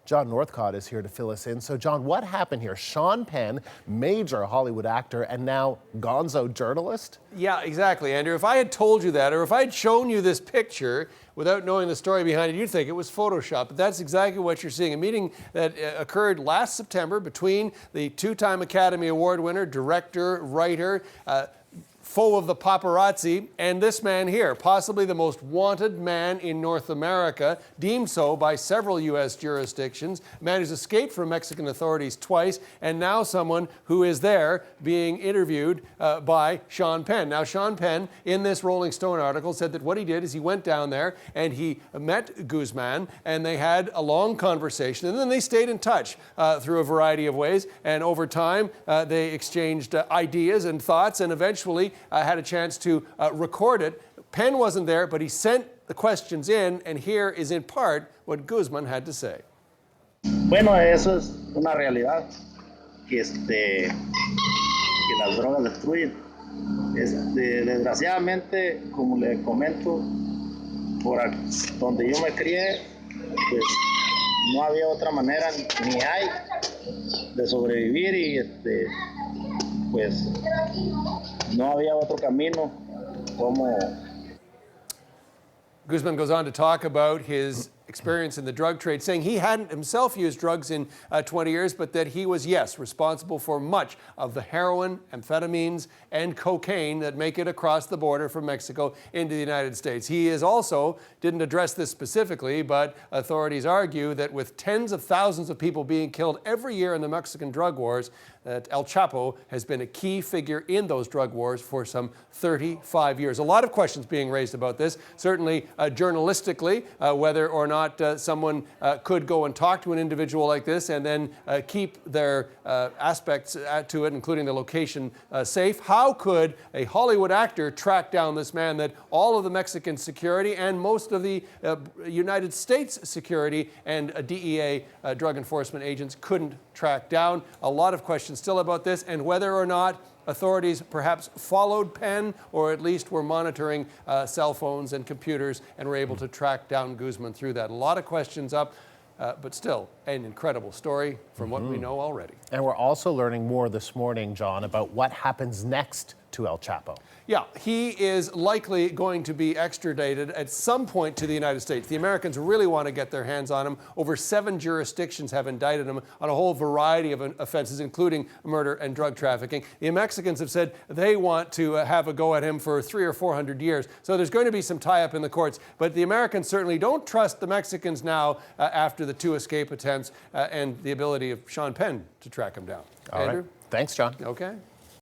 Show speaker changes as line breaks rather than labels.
John Northcott is here to fill us in. So, John, what happened here? Sean Penn, major Hollywood actor, and now gonzo journalist?
Yeah, exactly, Andrew. If I had told you that, or if I had shown you this picture without knowing the story behind it, you'd think it was Photoshop. But that's exactly what you're seeing. A meeting that occurred last September between the two-time Academy Award winner, director, writer, foe of the paparazzi, and this man here, possibly the most wanted man in North America, deemed so by several U.S. jurisdictions, a man who's escaped from Mexican authorities twice, and now someone who is there being interviewed by Sean Penn. Now, Sean Penn, in this Rolling Stone article, said that what he did is he went down there and he met Guzman, and they had a long conversation, and then they stayed in touch through a variety of ways, and over time, they exchanged ideas and thoughts, and eventually had a chance to record it. Penn wasn't there, but he sent the questions in, and here is in part what Guzman had to say.
Bueno, eso es una realidad, que las drogas destruyen. Desgraciadamente, como le comento, por donde yo me crié, pues no había otra manera, ni hay, de sobrevivir y pues no había otro camino como.
Guzman goes on to talk about his experience in the drug trade, saying he hadn't himself used drugs in 20 years, but that he was, yes, responsible for much of the heroin, amphetamines, and cocaine that make it across the border from Mexico into the United States. He is also, didn't address this specifically, but authorities argue that with tens of thousands of people being killed every year in the Mexican drug wars, that El Chapo has been a key figure in those drug wars for some 35 years. A lot of questions being raised about this, certainly journalistically, whether or not someone could go and talk to an individual like this and then keep their aspects to it, including the location, safe. How could a Hollywood actor track down this man that all of the Mexican security and most of the United States security and DEA drug enforcement agents couldn't track down? A lot of questions still about this, and whether or not authorities perhaps followed Penn or at least were monitoring cell phones and computers and were able to track down Guzman through that. A lot of questions up, but still an incredible story from what we know already.
And we're also learning more this morning, John, about what happens next to El Chapo.
Yeah, he is likely going to be extradited at some point to the United States. The Americans really want to get their hands on him. Over 7 jurisdictions have indicted him on a whole variety of offenses, including murder and drug trafficking. The Mexicans have said they want to have a go at him for 300 or 400 years. So there's going to be some tie-up in the courts. But the Americans certainly don't trust the Mexicans now after the 2 escape attempts and the ability of Sean Penn to track him down.
All
Andrew?
right. Thanks, John.
Okay.